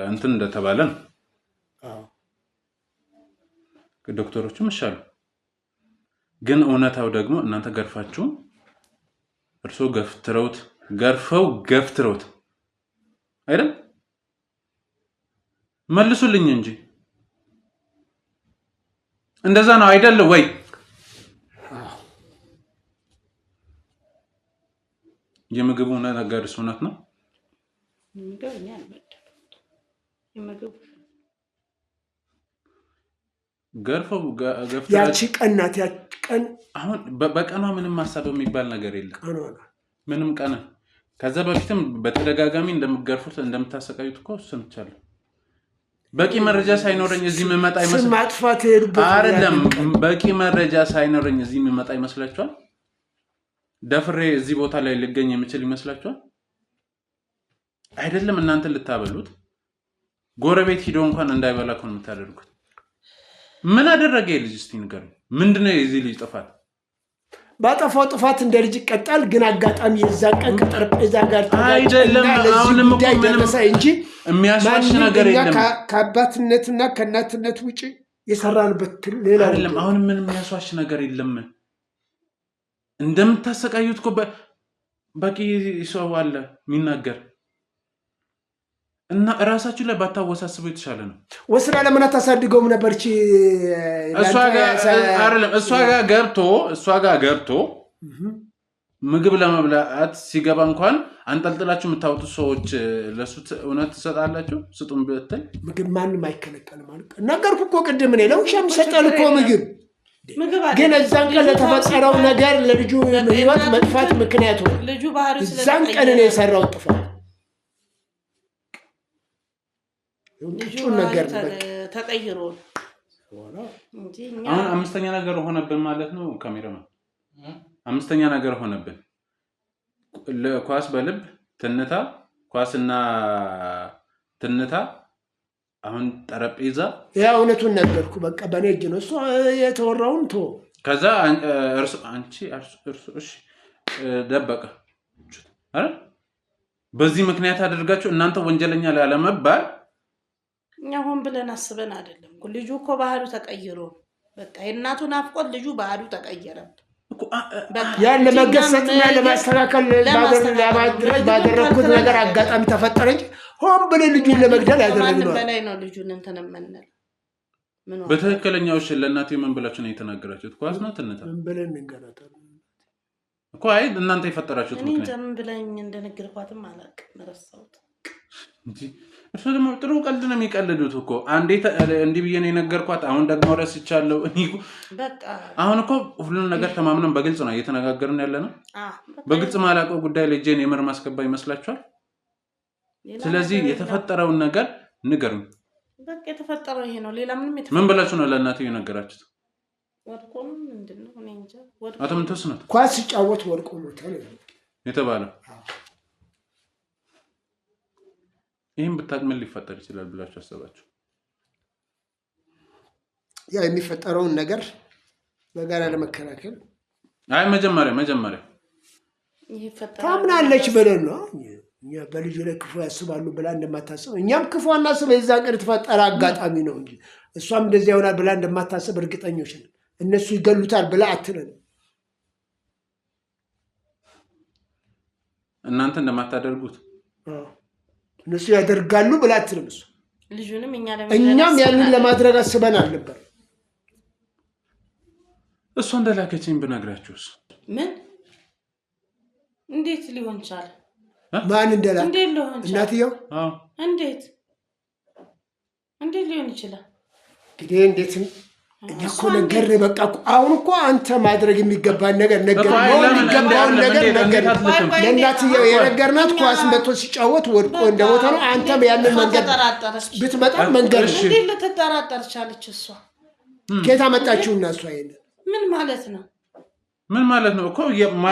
እንትን እንደተባለ ነው። ዶክተሮቹም ይሻሉ። ግን እውነታው ደግሞ እናንተ ገርፋችሁ እርሶ ገፍትረውት አይደል? መልሱልኝ እንጂ እንደዛ ነው አይደል ወይ? የምግቡ ነገር እውነት ነው። ገርፈው ያቺ ቀን ናት። ያቺ ቀን አሁን በቀኗ ምንም ማሳብ የሚባል ነገር የለም። ምንም ቀን ከዛ በፊትም በተደጋጋሚ እንደምትገርፉት እንደምታሰቃዩት እኮ ሰምቻለሁ። በቂ መረጃ ሳይኖረኝ እዚህ የምመጣ ስም ማጥፋት ሄዱበት አይደለም። በቂ መረጃ ሳይኖረኝ እዚህ የምመጣ ይመስላችኋል? ደፍሬ እዚህ ቦታ ላይ ልገኝ የምችል ይመስላችኋል? አይደለም። እናንተ ልታበሉት ጎረቤት ሂዶ እንኳን እንዳይበላ እኮ ነው የምታደርጉት። ምን አደረገ ልጅ? እስቲ ንገሩኝ። ምንድነው የዚህ ልጅ ጥፋት? ባጠፋው ጥፋት እንደ ልጅ ይቀጣል። ግን አጋጣሚ የዛን ቀን ከጠረጴዛ ጋር አይደለም። አሁንም እኮ ምንም እንጂ የሚያስዋሽ ነገር የለም። ከአባትነትና ከእናትነት ውጪ የሰራንበት ሌላ አይደለም። አሁንም ምንም የሚያስዋሽ ነገር የለም። እንደምታሰቃዩት እኮ በቂ ሰው አለ የሚናገር እና እራሳችሁ ላይ ባታወሳስበው የተሻለ ነው። ወስዳ ለምን አታሳድገውም ነበር? እሷ ጋር ገብቶ ምግብ ለመብላት ሲገባ እንኳን አንጠልጥላችሁ የምታወጡ ሰዎች ለሱ እውነት ትሰጣላችሁ? ስጡን ብትል ምግብ ማንም አይከለከልም ማለት ነገርኩ እኮ ቅድም። እኔ ለውሻም ይሰጣል እኮ ምግብ። ግን እዛን ቀን ለተፈጠረው ነገር ለልጁ ህይወት መጥፋት ምክንያቱ እዛን ቀን እኔ የሰራው ጥፋት ነገር ተቀይሮ አሁን አምስተኛ ነገር ሆነብን ማለት ነው። ካሜራማን አምስተኛ ነገር ሆነብን። ኳስ በልብ ትንታ፣ ኳስና ትንታ አሁን ጠረጴዛ ያ እውነቱን ነገርኩ። በቃ በኔ እጅ ነው እሱ የተወራውን ቶ ከዛ አንቺ እሺ ደበቀ አይደል? በዚህ ምክንያት አድርጋችሁ እናንተ ወንጀለኛ ላይ አለመባል እኛ ሆን ብለን አስበን አይደለም። ልጁ እኮ ባህሉ ተቀይሮ በቃ የእናቱን አፍቆት ልጁ ባህሉ ተቀየረ። ያን ለመገሰጽና ለማስተካከል ባደረኩት ነገር አጋጣሚ ተፈጠረ እንጂ ሆን ብለን ልጁን ለመግደል ያደረግነው በላይ ነው። ልጁን እንተነመነል በትክክለኛው እሺ ለእናቴ ምን ብላችሁ ነው የተናገራችሁት? ኳስ ነው ትንታ ምን ብለን እንገራታለን እኮ አይ እናንተ የፈጠራችሁት ምክንያት እኔ ምን ብለኝ እንደነገርኳትም አላውቅም ረሳሁት እንጂ እሱ ደግሞ ጥሩ ቀልድ ነው የሚቀልዱት እኮ አንዴ እንዲህ ብዬ ነው የነገርኳት አሁን ደግሞ ረስቻለሁ በቃ አሁን እኮ ሁሉን ነገር ተማምነን በግልጽ ነው እየተነጋገርን ያለ ነው በግልጽ ማላቀው ጉዳይ ላይ ጄን የምር ማስገባ ይመስላችኋል ስለዚህ የተፈጠረውን ነገር ንገሩኝ በቃ የተፈጠረው ይሄ ነው ሌላ ምንም ምን ብላችሁ ነው ለእናትዬ የነገራችሁት ወድቆም ምንድነው እኔ እንጃ ወድቆ አቶም ተስኖት ኳስ ሲጫወት ወድቆ ነው የተባለው ይሄን ብታቅመል ሊፈጠር ይችላል ብላችሁ አሰባችሁ ያ የሚፈጠረውን ነገር በጋራ ለመከላከል አይ መጀመሪያ ይፈጠራል ታምናለች ብለን ነው በልጅ ላይ ክፉ ያስባሉ ብላ እንደማታስብ እኛም ክፉ አናስብ የዛ ቀን ተፈጠረ አጋጣሚ ነው እንጂ እሷም እንደዚህ ይሆናል ብላ እንደማታስብ እርግጠኞች ነን እነሱ ይገሉታል ብላ አትለን እናንተ እንደማታደርጉት እነሱ ያደርጋሉ ብላ አትልም እሱ ልጁንም እኛም ያንን ለማድረግ አስበናል ነበር እሷ እንደላከችኝ ብነግራችሁስ ምን እንዴት ሊሆን ቻለ ማን እንደላከ እንዴት ሊሆን ቻለ እናትየው እንዴት ሊሆን ይችላል እንዴት እኮ ነገር በቃ አሁን እኮ አንተ ማድረግ የሚገባን ነገር ነገር ለእናትየው የነገርናት ኳስ መቶ ሲጫወት ወድቆ እንደቦታ ነው አንተም ያንን መንገድ ብትመጣ መንገድ እንዴት ልትጠራጠር ቻለች እሷ ጌታ መጣችውና እሷ ይሄን ምን ማለት ነው እኮ ይሄማ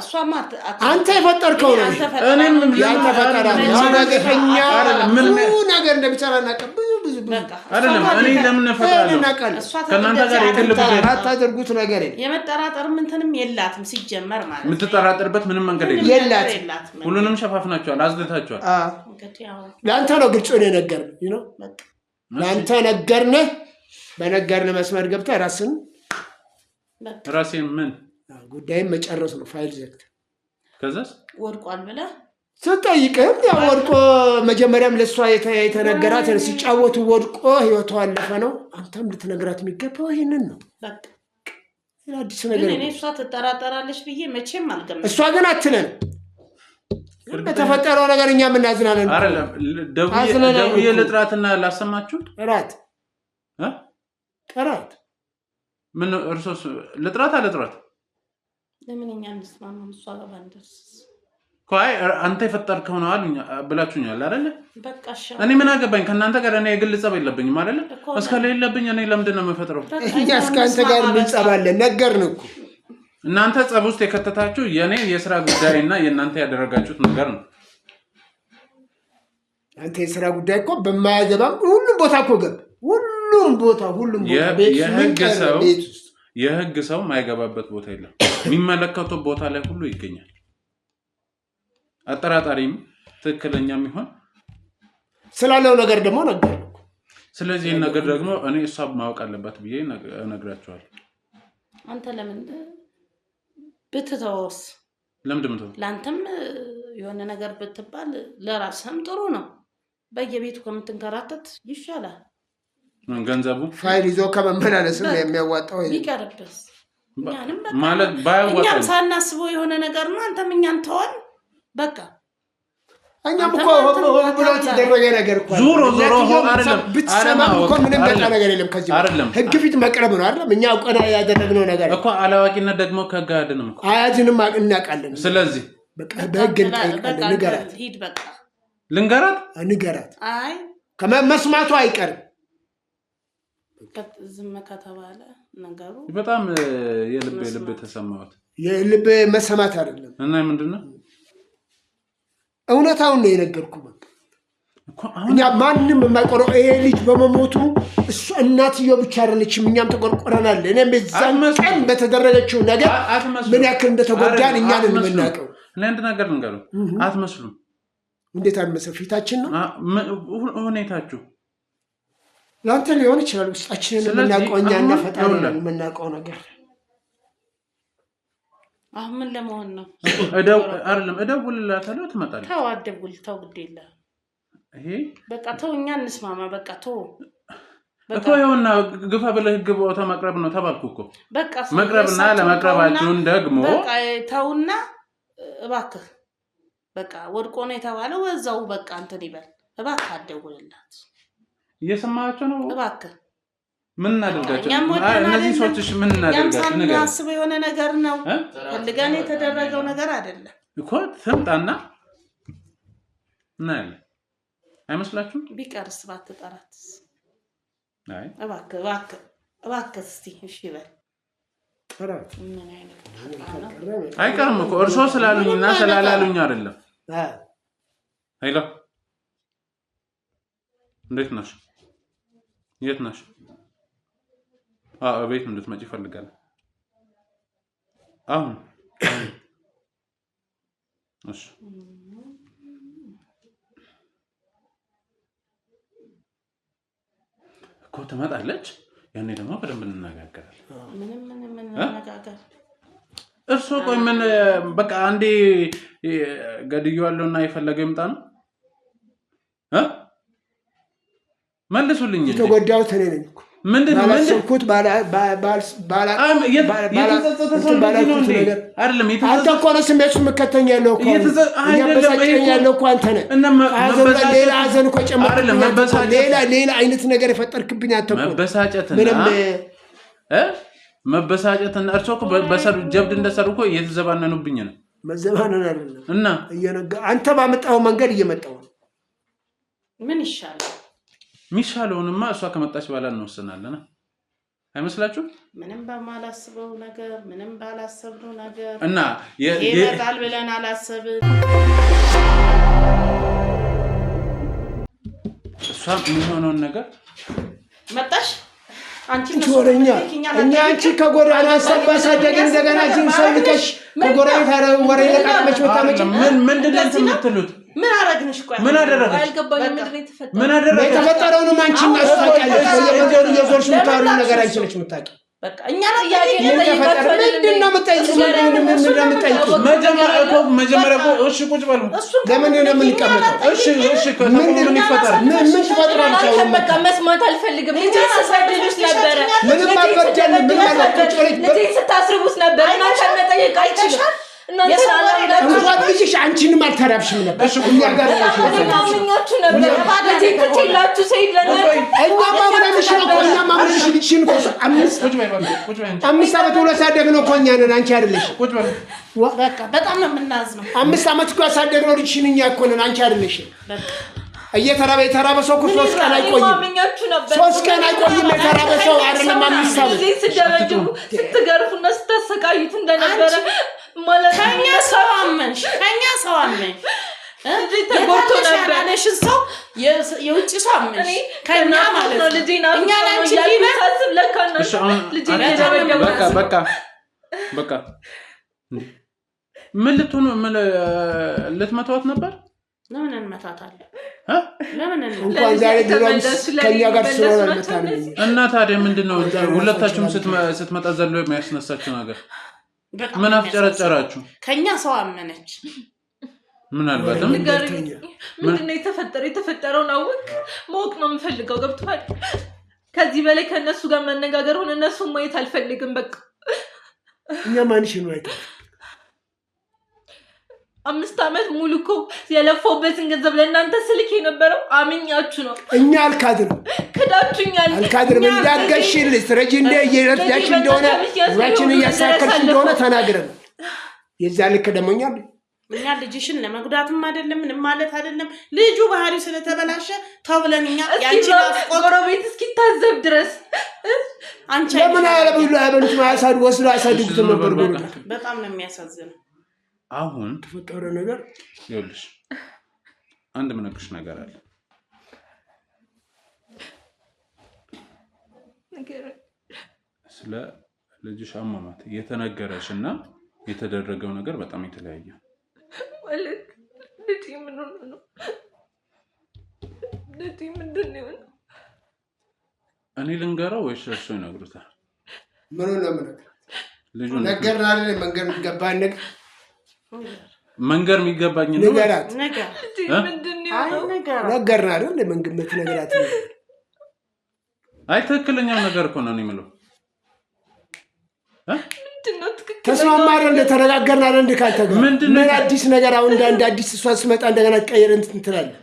እሷ ማት አንተ የፈጠርከው ነው እኔም ያንተ ፈጠራ ነው ነገኛ ምን ነገር እንደሚሰራና ብዙ አይደለም እኔ ለምን ፈጠራለሁ ከናንተ ጋር የግል ጉዳይ አታደርጉት ነገር የመጠራጠር ምንተንም የላትም ሲጀመር ማለት የምትጠራጠርበት ምንም መንገድ የላትም ሁሉንም ሸፋፍናቸዋል አዝደታቸዋል ለአንተ ነው ግልጽ ነው የነገርነው ነው ለአንተ ነገርነህ በነገርነህ መስመር ገብተህ ራሴን ምን ጉዳይን መጨረስ ነው ፋይል ዘግተህ ከዛስ ወድቋል ብለህ ስትጠይቅም ያው ወድቆ መጀመሪያም ለሷ የተነገራት ሲጫወቱ ወድቆ ህይወቷ አለፈ ነው አንተም ልትነግራት የሚገባው ይሄንን ነው በቃ አዲስ ነገር እኔ እሷ ትጠራጠራለች ብዬ መቼም አልገመትኩም እሷ ግን አትለን በተፈጠረው ነገር እኛ ምን እናዝናለን አይደለም ደውዬ ልጥራትና ላሰማችሁ ጥራት ምን እርሶስ ልጥራት አለጥራት ለምንኛ እንስማማ እሷ ጋር ባንደርስ ቆይ አንተ የፈጠርከው ነው አሉኝ ብላችሁኛል አይደል በቃ እኔ ምን አገባኝ ከናንተ ጋር እኔ የግል ጸብ የለብኝም አይደል እስከ ሌለብኝ እኔ ለምንድን ነው የምፈጥረው እኛ እስከ አንተ ጋር ምን ጸብ አለ ነገርን እኮ እናንተ ጸብ ውስጥ የከተታችሁ የኔ የሥራ ጉዳይና የናንተ ያደረጋችሁት ነገር ነው አንተ የሥራ ጉዳይ እኮ በማያገባም ሁሉም ቦታ እኮ ገብ ሁሉም ቦታ የህግ ሰው ማይገባበት ቦታ የለም የሚመለከተው ቦታ ላይ ሁሉ ይገኛል አጠራጣሪም ትክክለኛም ይሆን ስላለው ነገር ደግሞ ነገር ስለዚህ ነገር ደግሞ እኔ እሷ ማወቅ አለባት ብዬ እነግራቸዋለሁ አንተ ለምን ብትተውስ ለምን ምተው ላንተም የሆነ ነገር ብትባል ለራስህም ጥሩ ነው በየቤቱ ከምትንከራተት ይሻላል ገንዘቡ ፋይል ይዞ ከመመላለስም የሚያዋጣው ይቀርብስ ማለት ባይዋጣ እኛም ሳናስበው የሆነ ነገር ነው አንተም እኛን ተወን በቃ እኛም እኮ ብሎት ደረገ ነገር እኮ ዞሮ አይደለም ብትሰማም እኮ ምንም በቃ ነገር የለም ከዚህ አይደለም ህግ ፊት መቅረብ ነው አይደለም እኛ አውቀና ያደረግነው ነገር እኮ አላዋቂነት ደግሞ ከህግ አያድንም እኮ አያድንም እናውቃለን ስለዚህ በቃ በህግ እንጠይቃለን ንገራት ሂድ በቃ ልንገራት ንገራት አይ ከመስማቱ አይቀርም ዝም ከተባለ ነገሩ በጣም የልብ ተሰማሁት የልብ መሰማት አይደለም እና ምንድነው እውነታውን ነው የነገርኩህ በቃ እኛ ማንንም የማይቆረው ይሄ ልጅ በመሞቱ እሱ እናትየው ብቻ አይደለችም፣ እኛም ተቆርቆረናል። እኔም በዛን ቀን በተደረገችው ነገር ምን ያክል እንደተጎዳን እኛን የምናውቀው። ለአንድ ነገር ልንገሩ፣ አትመስሉም። እንዴት አልመሰል? ፊታችን ነው ሁኔታችሁ። ለአንተ ሊሆን ይችላል፣ ውስጣችንን የምናውቀው እኛና ፈጣሪ የምናውቀው ነገር። አሁን ምን ለመሆን ነው? እደውልላታለሁ፣ ትመጣለች። ተው አትደውል፣ ተው ግድ የለም። ይሄ በቃ ተው፣ እኛ እንስማማ። በቃ ተው እኮ ይኸውና፣ ግፋ ብለህ ህግ ቦታ መቅረብ ነው ተባልኩ እኮ። በቃ መቅረብና ለመቅረባችሁን ደግሞ በቃ ተውና እባክህ። በቃ ወድቆ ነው የተባለው ወዛው። በቃ እንትን ይበል እባክህ፣ አትደውልላት። እየሰማችሁ ነው? እባክህ ምን እናደርጋቸው? እነዚህ ሰዎችሽ ምን እናደርጋቸው? ነገር አስበው የሆነ ነገር ነው ፈልገን የተደረገው ነገር አይደለም እኮ። ትምጣና እናያለን። አይመስላችሁም? ቢቀርስ ባትጠራት። አይ እባክህ እባክህ እባክህ እስቲ እሺ በል። ጥራት ምን አይነት አይቀርም እኮ እርሶ ስላሉኝና ስላላሉኝ አይደለም። ሄሎ፣ እንዴት ነሽ? የት ነሽ? ቤት እንድትመጪ እፈልጋለሁ አሁን። እሺ እኮ ትመጣለች። ያኔ ደግሞ በደንብ እንነጋገራለን። ምንም እንነጋገር። እርሶ ቆይ ምን በቃ አንዴ ገድዬዋለሁና የፈለገ ይምጣ ነው? መልሱልኝ። የተጎዳሁት እኔ ነኝ እኮ። ምንድን ነው ባላሰብኩት አንተ እኮ ነው ስሜቱ የምከተኝ ያለው እኮ እያበሳጨኝ ያለው እኮ አንተ ነህ። ሌላ ሀዘን እኮ ጨመርክብኝ። ሌላ አይነት ነገር የፈጠርክብኝ አንተ እኮ። መበሳጨትና እርሶ እኮ ጀብድ እንደሰሩ እኮ እየተዘባነኑብኝ ነው። መዘባነን አይደለም እና አንተ ባመጣው መንገድ እየመጣው ነው። ምን ይሻላል? የሚሻለውንማ እሷ ከመጣች በኋላ እንወስናለን። አይመስላችሁም? ምንም በማላስበው ነገር ምንም ባላሰብነው ነገር እና ይመጣል ብለን አላሰብን። እሷ የሚሆነውን ነገር መጣሽ አንቺ ወረኛ እኛ አንቺ ከጎዳና ሰባሳደግ እንደገና ጂም ሰውልከሽ ከጎዳና ወሬ ለቃቅመች ወጣመች። ምንድን ነው የምትሉት? ምን አረግንሽ? ቆይ ምን አደረግሽ? አልገባኝም። ምንድን ነው የተፈጠረው? ምን አደረግሽ? የተፈጠረውንም አንቺ እናስታውቂያለሽ። የመንገዱ የዞርሽ የምታወሪው ነገር አንቺ ነሽ የምታውቂው። በቃ እኛ ጥያቄ ምንድን ነው የምጠይቂው? መጀመሪያ እሺ ቁጭ በሉ። ለምን ነው የምንቀመጠው? እሺ ምን ይፈጠር? ምን ትፈጥራለች? በቃ መስማት አልፈልግም። ልጄን ስታስርቡት ነበረ። ምንም አልበደልም። ምን ማለት ነው? ልጄን ስታስርቡት ነበረ። እናንተ መጠየቅ አይችልም። እንኳን ልጅሽ አንቺንም አልተራብሽም ነበር። እኛ ጋር ማምኛችሁ ነበር። ልጄ ትችላችሁ ሰይድ ለነበር እኛ ማምነንሽ ነው እኮ። እኛ ማምነንሽ ልጅሽን እኮ 5 ዓመት ሁለት ሳደግነው እኮ እኛ ነን፣ አንቺ አይደለሽ። በቃ በጣም ነው የምናዝነው። 5 ዓመት እኮ ያሳደግነው ልጅሽን እኛ እኮ ነን፣ አንቺ አይደለሽ። የተራበ ሰው እኮ 3 ቀን አይቆይም። 3 ቀን አይቆይም። የተራበ ሰው አይደለም 5 ዓመት ስትደበድቡ ስትገርፉና ስታሰቃዩት እንደነበረ ማለት ከኛ ሰው አመንሽ። ተጎድቶ ነበር ያለሽን ሰው የውጭ ሰው አመንሽ። ከኛ ማለት ነው ልጄና እኛ ላንቺ ሊናስብ ለካና ልጄና በቃ ምን ልትሆኑ ልትመታወት ነበር? ለምን እንመታታለን? ለምን እንኳን ዛሬ ድሮስ ከኛ ጋር ስለሆነ መታነኝ እና ታዲያ ምንድነው ሁለታችሁም ስትመጣ ዘሎ የሚያስነሳችሁ ነገር? ምን አፍጨረጨራችሁ? ከኛ ሰው አመነች። ምናልባትም ምንድነው የተፈጠረውን አውቅ ማወቅ ነው የምፈልገው። ገብቶሃል? ከዚህ በላይ ከነሱ ጋር መነጋገር ሆነ እነሱን ማየት አልፈልግም። በቃ እኛ ማንሽ ነው አይታ 5 ዓመት ሙሉ እኮ የለፈውበትን ገንዘብ ለእናንተ ስልክ የነበረው አምኛችሁ ነው። እኛ አልካድንም፣ ክዳችሁኛል። አልካድንም። እንዳገሽል ስትረጂ እየረዳሽ እንደሆነ ሁላችን እያሳከልሽ እንደሆነ ተናግረን የዛ ልክ ደሞኛ እኛ ልጅሽን ለመጉዳትም አይደለም ምንም ማለት አይደለም። ልጁ ባህሪው ስለተበላሸ ተብለን እኛ ያንቺ ጎረቤት እስኪታዘብ ድረስ አንቺ ለምን ያለብሉ ማሳድ ወስዶ አሳድጉት ነበር። በጣም ነው የሚያሳዝነው። አሁን ተፈጠረ ነገር ይኸውልሽ አንድ ምነግርሽ ነገር አለ። ስለ ልጅሽ አሟሟት የተነገረሽና የተደረገው ነገር በጣም የተለያየ ማለት ልጅ ምን ሆነ ነው? ልጅ ምንድን ነው? እኔ ልንገረው ወይስ እሱ ይነግሩታል? ምን ሆነ? ልጁ ነገርና አይደል? መንገር የሚገባኝ ነው። ነገራት ምንድን ነው? ነገርና አይደል? ነገራት አይ ትክክለኛው ነገር እኮ ነው የምለው። ተስማማን እንደ ተነጋገርን አይደል? እንደ ካንተ ጋር ምን አዲስ ነገር አሁን እንደ አዲስ እሷ ስመጣ እንደገና ትቀየር እንትን ትላለህ።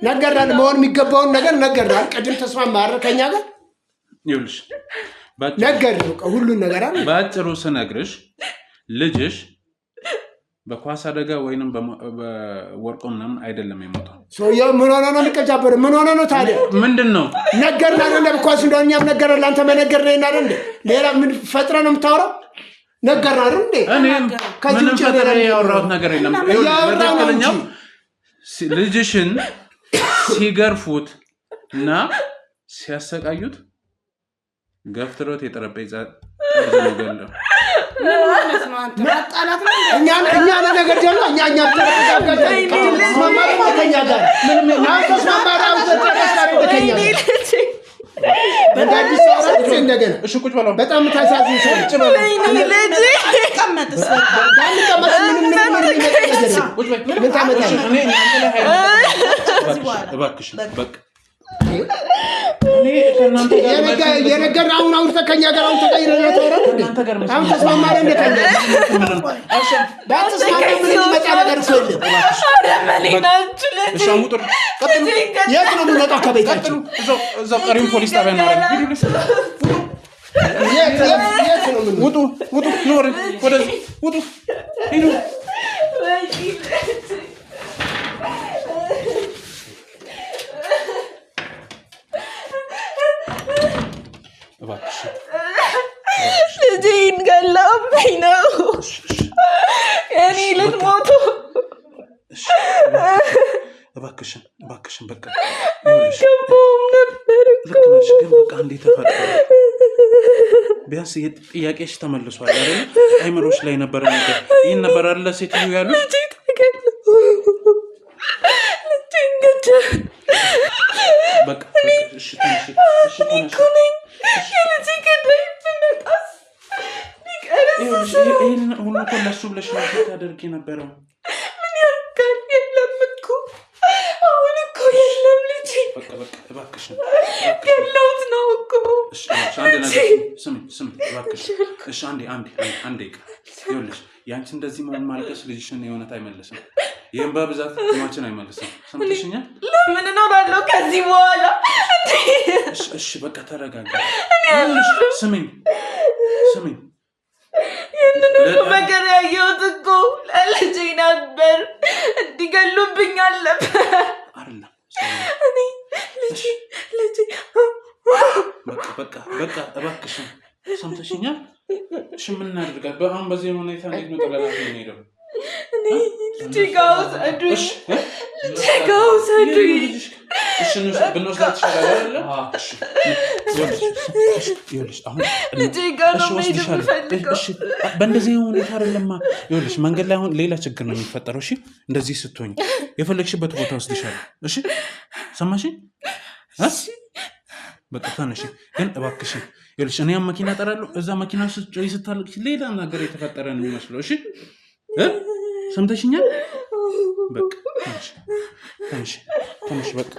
ነገርናል መሆን የሚገባውን ነገር ነገርናል። ቀድም ተስማማ አይደል? ከኛ ጋር ይኸውልሽ ነገር ነው ሁሉን ነገር አይደል? ባጭሩ ስነግርሽ ልጅሽ በኳስ አደጋ ወይንም በወርቆ ምናምን አይደለም የሞተው። ሰውየው ምን ሆነ ነው የሚቀጃበረ? ምን ሆነ ነው ታዲያ? ምንድነው ነገርናል እንደ በኳስ እንደው እኛም ነገርናል። አንተ መነገር ነኝ አይደል እንዴ? ሌላ ምን ፈጥረ ነው የምታወራው? ነገርናል አይደል እንዴ? ከዚህ ውጭ ያወራሁት ነገር የለም። ለትክክለኛው ልጅሽን ሲገርፉት እና ሲያሰቃዩት ገፍትሮት የጠረጴዛ ነገር ነው። እኛ ነገር ደግሞ እኛ በጣም ታሳዝን የነገር አሁን አውርተህ ከእኛ ጋር አሁን ተቀይረህ ተወራህ እንዴ? አሁን ተስማማህ እንዴ? የት ነው የምንወጣው? ከቤታችን እዛው ቀሪም ፖሊስ ጣቢያ ነው አይደል? ውጡ ኖር ወደዚህ ውጡ ሂዱ። ልጄን ገላብኝ ነው። እኔ ልትሞቱ እባክሽን በቃ ገባሁም ነበር እኮ ግን በቃ እንዴት ተፈጠረ? ቢያንስ ጥያቄሽ ተመልሷል አይደል? አይምሮሽ ላይ ነበር ነገር ይሄን ነበር አይደል? ሴትዮ ያሉት ልጄ ተገላ ልጄን ገጀ በቃ እሺ የልጄ ገዳይ ብመጣስ ሊቀርስ ይሄን ሁሉ እኮ ለሱ ብለሽ ነው ታደርጊ ነበረው። ምን ያክል የለም እኮ አሁን እኮ የለም ልጄ በቃ እባክሽን ገለውት ነው እኮ። እሺ አንድ ነገር ስሚ እባክሽ እሺ አንዴ ይኸውልሽ ያንቺ እንደዚህ ማልቀስ ልጅሽን የሆነት አይመልስም። ይሄን በብዛት ማችን አይመልስም። ሰምተሽኛል? ለምን እኖራለሁ ከዚህ በኋላ? እሺ በቃ ተረጋጋ። ስሚኝ ይህንን ሁሉ መከራ ያየሁት እኮ ለልጄ ነበር። እንዲገሉብኝ አልነበር አይደለም። እኔ ልጄ በቃ እባክሽን ሰምተሽኛል? እሺ ምን እናድርጋለን? በአሁን በዚህ ሁኔታ እንዴት ነው ተገላሽ የሚሄደው? እኔ ልጄ ጋር ውሰዱኝ። እሺ ብንወስዳት ይሻላል አይደለ? ይኸውልሽ አሁን ልጄ ጋር ነው መሄድ የምፈልገው። እሺ በእንደዚህ ሁኔታ አይደለማ። ይኸውልሽ መንገድ ላይ አሁን ሌላ ችግር ነው የሚፈጠረው። እሺ እንደዚህ ስትሆኝ የፈለግሽበት ቦታ ወስድሻለሁ። እሺ ሰማሽኝ? በቃ ተነሽ ግን እባክሽን። ይኸውልሽ እኔ መኪና እጠራለሁ። እዛ መኪና ስትጮይ ስታለቅሽ ሌላ ነገር የተፈጠረ ነው የሚመስለው። እሺ ሰምተሽኛል? በቃ ተነሽ በቃ